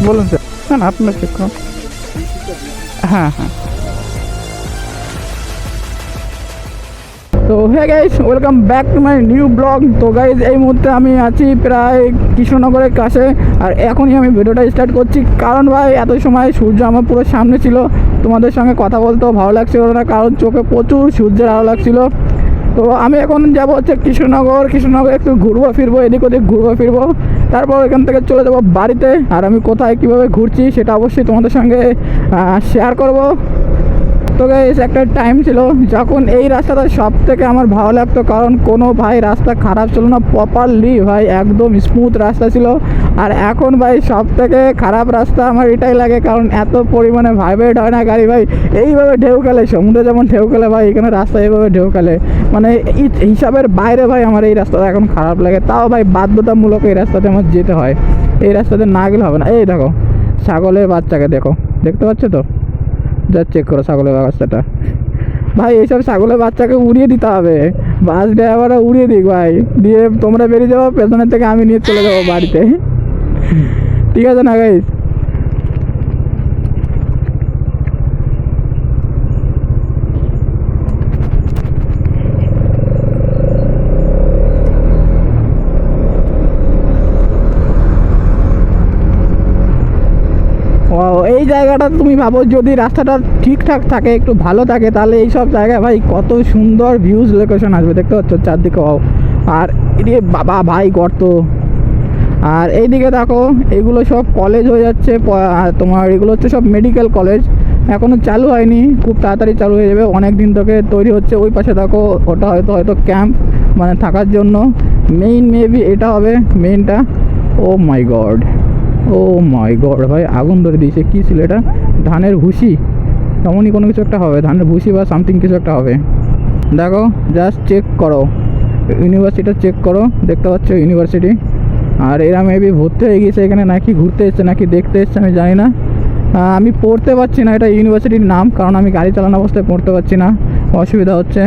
বলুন স্যার। না না আপনার চেক করুন। হ্যাঁ হ্যাঁ। তো hey guys, welcome back to my new blog. তো গাইস এই মুহূর্তে আমি আছি প্রায় কৃষ্ণনগরের কাছে, আর এখনই আমি ভিডিওটা স্টার্ট করছি। কারণ ভাই এত সময় সূর্য আমার পুরো সামনে ছিল, তোমাদের সঙ্গে কথা বলতেও ভালো লাগছিল না, কারণ চোখে প্রচুর সূর্যের আলো লাগছিল। তো আমি এখন যাবো হচ্ছে কৃষ্ণনগর একটু ঘুরবো ফিরবো, এদিক ওদিক ঘুরবো ফিরবো, তারপর এখান থেকে চলে যাবো বাড়িতে। আর আমি কোথায় কীভাবে ঘুরছি সেটা অবশ্যই তোমাদের সঙ্গে শেয়ার করব। তো গাইস একটা টাইম ছিল যখন এই রাস্তাটা সব থেকে আমার ভালো লাগতো, কারণ কোনো ভাই রাস্তা খারাপ ছিল না, প্রপারলি ভাই একদম স্মুথ রাস্তা ছিল। আর এখন ভাই সব থেকে খারাপ রাস্তা আমার এটাই লাগে, কারণ এত পরিমাণে ভাইব্রেট হয় না গাড়ি ভাই, এইভাবে ঢেউ খেলে, সমুদ্রে যেমন ঢেউ খেলে ভাই এখানে রাস্তা এইভাবে ঢেউ খেলে, মানে হিসাবের বাইরে ভাই আমার এই রাস্তাটা এখন খারাপ লাগে। তাও ভাই বাধ্যতামূলক এই রাস্তাতে আমার যেতে হয়, এই রাস্তাতে না গেলে হবে না। এই দেখো ছাগলের বাচ্চাকে দেখো, দেখতে পাচ্ছ তো, যা চেক করো ছাগলের বাচ্চাটা। ভাই এইসব ছাগলের বাচ্চাকে উড়িয়ে দিতে হবে, বাস ড্রাইভাররা উড়িয়ে দিক ভাই, দিয়ে তোমরা বেরিয়ে যাবো, পেছনের থেকে আমি নিয়ে চলে যাবো বাড়িতে। ঠিক আছে না গাইস? ও এই জায়গাটা তুমি ভাবো, যদি রাস্তাটা ঠিকঠাক থাকে, একটু ভালো থাকে, তাহলে এই সব জায়গায় ভাই কত সুন্দর ভিউজ লোকেশন আসবে, দেখতে পাচ্ছ চারদিকে। আর এদিকে বাবা ভাই গর্ত, আর এইদিকে দেখো এগুলো সব কলেজ হয়ে যাচ্ছে, তোমার এগুলো হচ্ছে সব মেডিকেল কলেজ, এখনও চালু হয়নি, খুব তাড়াতাড়ি চালু হয়ে যাবে, অনেক দিন থেকে তৈরি হচ্ছে। ওই পাশে দেখো ওটা হয়তো ক্যাম্প, মানে থাকার জন্য। মেইন মেবি এটা হবে মেইনটা। ও মাই গড, ও মাই গড ভাই আগুন ধরে দিয়েছে, কী ছিল এটা? ধানের ভুসি, তেমনই কোনো কিছু একটা হবে, ধানের ভুসি বা সামথিং কিছু একটা হবে। দেখো জাস্ট চেক করো, ইউনিভার্সিটিটা চেক করো, দেখতে পাচ্ছ ইউনিভার্সিটি। আর এরা মেবি ভর্তি হয়ে গেছে এখানে, নাকি ঘুরতে এসছে নাকি দেখতে এসছে আমি জানি না। আমি পড়তে পারছি না এটা ইউনিভার্সিটির নাম, কারণ আমি গাড়ি চালানো অবস্থায় পড়তে পারছি না, অসুবিধা হচ্ছে।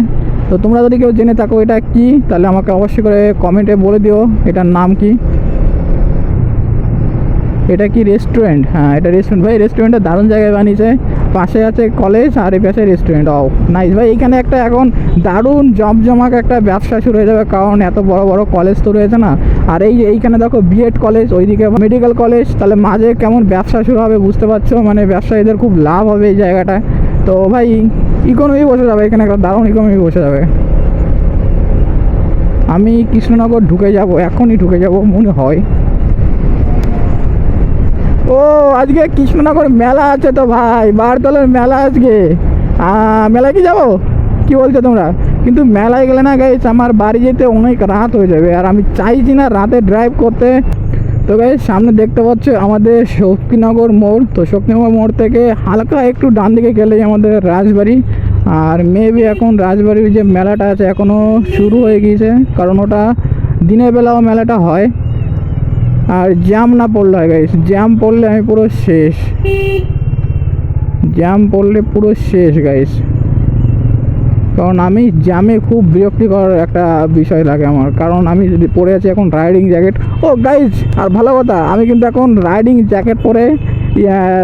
তো তোমরা যদি কেউ জেনে থাকো এটা কি, তাহলে আমাকে অবশ্যই করে কমেন্টে বলে দিও এটার নাম কি। এটা কি রেস্টুরেন্ট? হ্যাঁ এটা রেস্টুরেন্ট ভাই, রেস্টুরেন্টটা দারুণ জায়গায় বানিয়েছে, পাশে আছে কলেজ আর এই পাশে রেস্টুরেন্ট। ও নাইস ভাই, এখানে একটা এখন দারুণ জমজমাক একটা ব্যবসা শুরু হয়ে যাবে, কারণ এত বড় বড় কলেজ তো রয়েছে না। আর এইখানে দেখো বিএড কলেজ, ওইদিকে মেডিকেল কলেজ, তাহলে মাঝে কেমন ব্যবসা শুরু হবে বুঝতে পারছো, মানে ব্যবসায়ীদের খুব লাভ হবে এই জায়গাটায়। তো ভাই ইকোনমি বসে যাবে এখানে, একটা দারুণ ইকোনমি বসে যাবে। আমি কৃষ্ণনগর ঢুকে যাব, এখনই ঢুকে যাব মনে হয়। ও আজকে কৃষ্ণনগর মেলা আছে তো ভাই, বারতলের মেলা আজকে। মেলায় কি যাবো, কি বলছো তোমরা? কিন্তু মেলায় গেলে না গাইস আমার বাড়ি যেতে অনেক রাত হয়ে যাবে, আর আমি চাইছি না রাতে ড্রাইভ করতে। তো গাইস সামনে দেখতে পাচ্ছ আমাদের শক্তিনগর মোড়, তো শক্তিনগর মোড় থেকে হালকা একটু ডান দিকে গেলেই আমাদের রাজবাড়ি। আর মেবি এখন রাজবাড়ির যে মেলাটা আছে এখনও শুরু হয়ে গিয়েছে, কারণ ওটা দিনের বেলাও মেলাটা হয়। আর জ্যাম না পড়লে হয় গাইস, জ্যাম পড়লে আমি পুরো শেষ, জ্যাম পড়লে পুরো শেষ গাইস, কারণ আমি জ্যামে খুব বিরক্তিকর একটা বিষয় লাগে আমার, কারণ আমি যদি পরে আছি এখন রাইডিং জ্যাকেট। ও গাইস আর ভালো কথা, আমি কিন্তু এখন রাইডিং জ্যাকেট পরে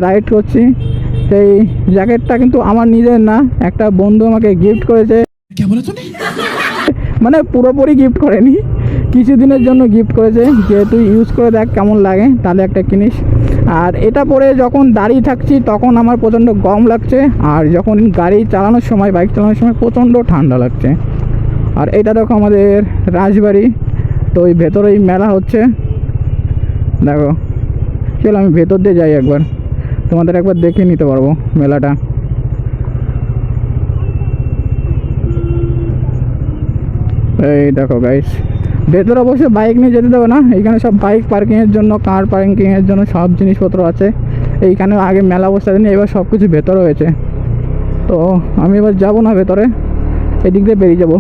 রাইড করছি। সেই জ্যাকেটটা কিন্তু আমার নিজের না, একটা বন্ধু আমাকে গিফট করেছে। মানে পুরোপুরি গিফট করেনি, কিছুদিনের জন্য গিফট করেছে, যে তুই ইউজ করে দেখ কেমন লাগে, তাহলে একটা কিনিস। আর এটা পরে যখন দাঁড়িয়ে থাকছি তখন আমার প্রচণ্ড গরম লাগছে, আর যখন গাড়ি চালানোর সময়, বাইক চালানোর সময় প্রচণ্ড ঠান্ডা লাগছে। আর এটা দেখো আমাদের রাজবাড়ি, তো ওই ভেতরেই মেলা হচ্ছে দেখো। চলো আমি ভেতর দিয়ে যাই একবার, তোমাদের একবার দেখে নিতে পারবো মেলাটা। এই দেখো গাইস, ভেতরে অবশ্য বাইক নিয়ে যেতে দেবে না, এইখানে সব বাইক পার্কিংয়ের জন্য, কার পার্কিংয়ের জন্য সব জিনিসপত্র আছে। এইখানে আগে মেলা বসে নিয়ে এবার সব কিছু ভেতরে হয়েছে। তো আমি এবার যাবো না ভেতরে, এদিক দিয়ে বেরিয়ে যাবো।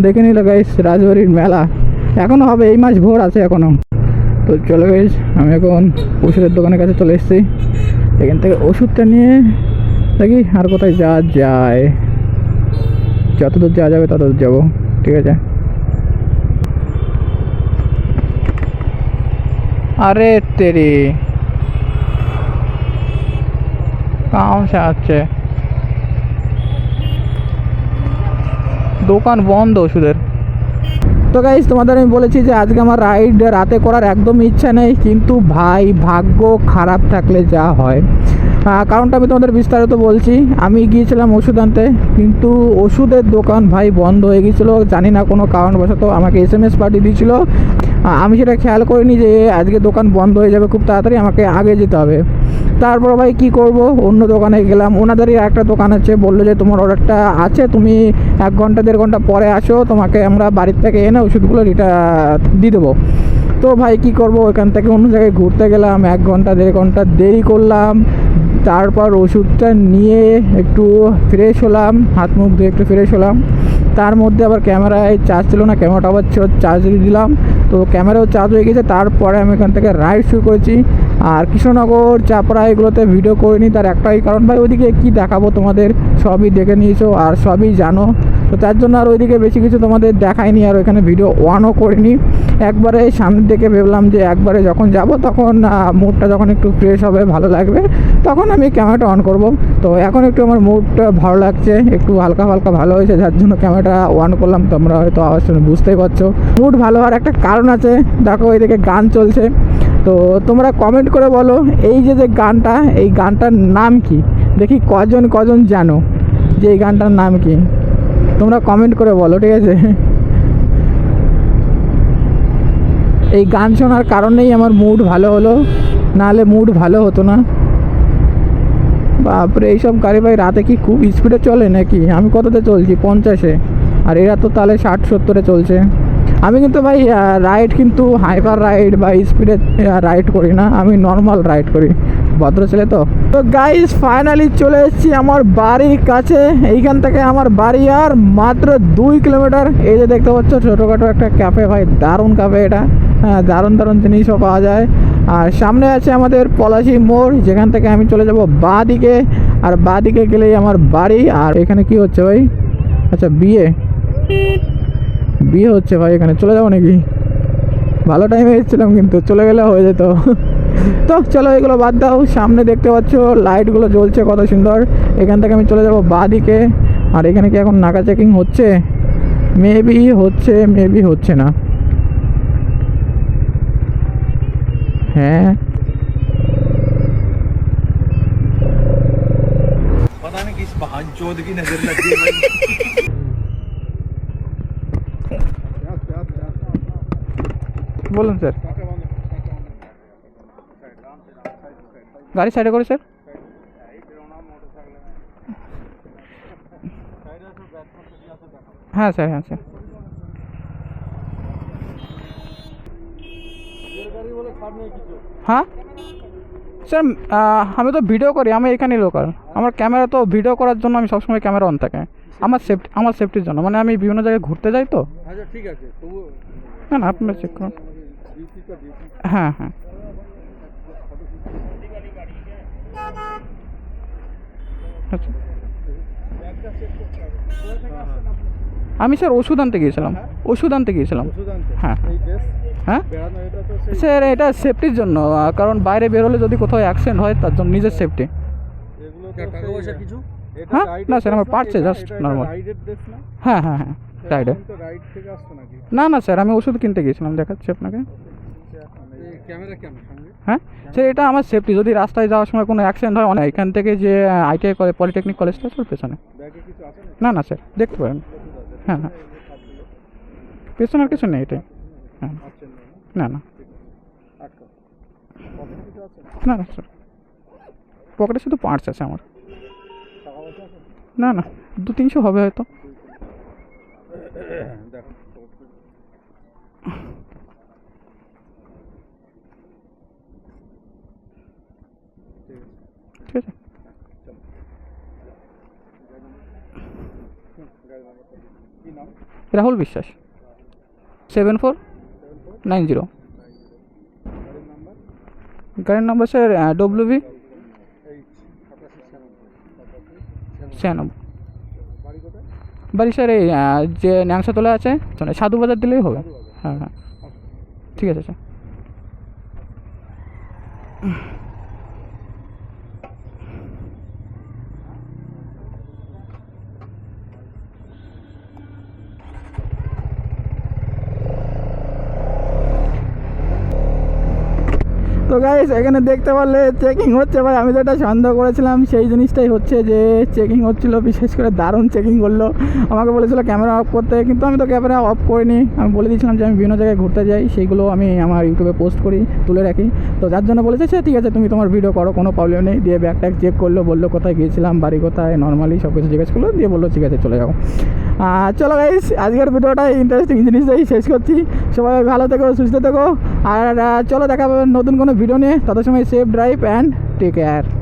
দেখে নিল গাইস রাজবাড়ির মেলা এখনও হবে, এই মাস ভোর আছে এখনও। তো চলে গাইস আমি এখন ওষুধের দোকানের কাছে চলে এসেছি, এখান থেকে ওষুধটা নিয়ে দেখি আর কোথায় যাওয়া যায়, যতদূর যাওয়া যাবে ততদূর যাবো। ঠিক আছে अरे तेरी कहाँ से आच्छे দোকান বন্ধ ওষুধের। তো গাইস তোমাদের আমি বলেছি যে আজকে আমার রাইড রাতে করার একদম ইচ্ছা নেই, কিন্তু ভাই ভাগ্য খারাপ থাকলে যা হয়। কারণটা আমি তোমাদের বিস্তারিত বলছি। আমি গিয়েছিলাম ওষুধ আনতে, কিন্তু ওষুধের দোকান ভাই বন্ধ হয়ে গিয়েছিলো, জানি না কোনো কারণবশত আমাকে SMS পাঠিয়ে দিয়েছিলো। আমি সেটা খেয়াল করিনি যে আজকে দোকান বন্ধ হয়ে যাবে খুব তাড়াতাড়ি, আমাকে আগে যেতে হবে। তারপর ভাই কি করব, অন্য দোকানে গেলাম। ওনাদেরই একটা দোকান আছে, বললো যে তোমার অর্ডারটা আছে, তুমি 1 ঘন্টা 1.5 ঘন্টা পরে আসো, তোমাকে আমরা বাড়ির থেকে এনে ওষুধগুলো দিয়ে দেবো। তো ভাই কি করব, ওখান থেকে অন্য জায়গায় ঘুরতে গেলাম, 1 ঘন্টা 1.5 ঘন্টা দেরি করলাম। তারপর ওষুধটা নিয়ে একটু ফ্রেশ হলাম, হাত মুখ ধুয়ে একটু ফ্রেশ হলাম। তার মধ্যে আবার ক্যামেরায় চার্জ ছিল না, ক্যামেরাটা আবার চার্জ দিয়ে দিলাম, তো ক্যামেরাও চার্জ হয়ে গেছে। তারপরে আমি এখান থেকে রাইড শুরু করেছি। আর কৃষ্ণনগর চাপড়া এগুলোতে ভিডিও করিনি, তার একটাই কারণ ভাই ওইদিকে কী দেখাবো তোমাদের, সবই দেখে নিয়েছো আর সবই জানো। তো তার জন্য আর ওইদিকে বেশি কিছু তোমাদের দেখাইনি, আর ওইখানে ভিডিও অনও করিনি। একবারে সামনের দিকে ভেবলাম যে একবারে যখন যাব তখন মুডটা যখন একটু ফ্রেশ হবে, ভালো লাগবে, তখন আমি ক্যামেরাটা অন করব। তো এখন একটু আমার মুডটা ভালো লাগছে, একটু হালকা হালকা ভালো হয়েছে, যার জন্য ক্যামেরাটা অন করলাম। তোমরা হয়তো আওয়াজ শুনে বুঝতেই পারছো মুড ভালো হওয়ার একটা কারণ আছে। দেখো এইদিকে গান চলছে, তো তোমরা কমেন্ট করে বলো এই যে গানটা, এই গানটার নাম কি, দেখি কজন জানো যে এই গানটার নাম কি। তোমরা কমেন্ট করে বলো, ঠিক আছে? এই গান শোনার কারণেই আমার মুড ভালো হলো, নাহলে মুড ভালো হতো না। বাপরে, এইসব গাড়ি ভাই রাতে কি খুব স্পিডে চলে নাকি? আমি কততে চলছি 50-এ, আর এরা তো তাহলে 60-70-এ চলছে। আমি কিন্তু ভাই রাইড কিন্তু হাইপার রাইড বা স্পিডে রাইড করি না, আমি নর্মাল রাইড করি, ভদ্র ছেলে তো। তো গাইস ফাইনালি চলে এসেছি আমার বাড়ির কাছে। এইখান থেকে আমার বাড়ি আর মাত্র 2 কিলোমিটার। এই যে দেখতে পাচ্ছ ছোটোখাটো একটা ক্যাফে, ভাই দারুণ ক্যাফে এটা। হ্যাঁ, দারুণ জিনিসও পাওয়া যায়। আর সামনে আছে আমাদের পলাশি মোড়, যেখান থেকে আমি চলে যাব বাঁ দিকে, আর বাঁ দিকে গেলেই আমার বাড়ি। আর এখানে কি হচ্ছে ভাই? আচ্ছা, বিয়ে হচ্ছে ভাই, এখানে চলে যাবো নাকি? ভালো টাইমে এসেছিলাম, কিন্তু চলে গেলে হয়ে যেত। তো চলো এগুলো বাদ দাও, সামনে দেখতে পাচ্ছ লাইটগুলো জ্বলছে কত সুন্দর। এখান থেকে আমি চলে যাব বাঁ দিকে। আর এখানে কি এখন নাকা চেকিং হচ্ছে? মেবি হচ্ছে, মেবি হচ্ছে না। হ্যাঁ, पता नहीं किस बहानचोद की नजर लग गई भाई। বলুন স্যার। গাড়ি সাইডে করে স্যার। হ্যাঁ স্যার, হ্যাঁ স্যার। হ্যাঁ স্যার, আমি তো ভিডিও করি, আমি এখানে লোকাল। আমার ক্যামেরা তো ভিডিও করার জন্য আমি সবসময় ক্যামেরা অন থাকে, আমার সেফটির জন্য। মানে আমি বিভিন্ন জায়গায় ঘুরতে যাই তো। আচ্ছা ঠিক আছে, তবু না না, আপনারা চেক করুন। হ্যাঁ হ্যাঁ, আচ্ছা। আমি স্যার ওষুধ আনতে গিয়েছিলাম, হ্যাঁ হ্যাঁ স্যার, এটা সেফটির জন্য, কারণ বাইরে বেরোলে যদি কোথাও অ্যাক্সিডেন্ট হয় তার জন্য নিজের সেফটি। হ্যাঁ না স্যার, আমার পারছে জাস্ট নর্মাল। হ্যাঁ হ্যাঁ হ্যাঁ, রাইডে। না না স্যার, আমি ওষুধ কিনতে গিয়েছিলাম, দেখাচ্ছি আপনাকে। হ্যাঁ স্যার, এটা আমার সেফটি, যদি রাস্তায় যাওয়ার সময় কোনো অ্যাক্সিডেন্ট হয়, অনেক এখান থেকে যে ITI করে পলিটেকনিক কলেজটা স্যার পেছনে। না না স্যার, দেখতে পারেন। হ্যাঁ হ্যাঁ, পেছনে আর কিছু নেই, এটাই। হ্যাঁ, না না না না স্যার, পকেটে শুধু পার্টস আছে আমার। না না, 200-300 হবে হয়তো। ঠিক আছে, রাহুল বিশ্বাস, 7490। গাড়ির নাম্বার স্যার WV 96। বাড়ি স্যার এই যে ন্যাংসাতলা আছে, সাধু বাজার দিলেই হবে। হ্যাঁ হ্যাঁ, ঠিক আছে স্যার। তো গাইস এখানে দেখতে পারলে চেকিং হচ্ছে ভাই, আমি যেটা সন্দেহ করেছিলাম সেই জিনিসটাই হচ্ছে, যে চেকিং হচ্ছিল, বিশেষ করে দারুণ চেকিং করলো। আমাকে বলেছিল ক্যামেরা অফ করতে, কিন্তু আমি তো ক্যামেরা অফ করিনি। আমি বলে দিয়েছিলাম যে আমি বিভিন্ন জায়গায় ঘুরতে যাই, সেইগুলো আমি আমার ইউটিউবে পোস্ট করি, তুলে রাখি। তো যার জন্য বলেছে সে ঠিক আছে তুমি তোমার ভিডিও করো, কোনো প্রবলেম নেই। দিয়ে ব্যাগ ট্যাগ চেক করলো, বললো কোথায় গিয়েছিলাম, বাড়ি কোথায়, নর্মালি সব কিছু জিজ্ঞেস করলো, দিয়ে বললো ঠিক আছে চলে যাও। চলো গাইস আজকের ভিডিওটা ইন্টারেস্টিং জিনিসটাই শেষ করছি। সবাই ভালো থেকো, সুস্থ থেকো, আর চলো দেখা হবে নতুন কোনো ভিডিও নিয়ে। তত সময় safe drive and take care.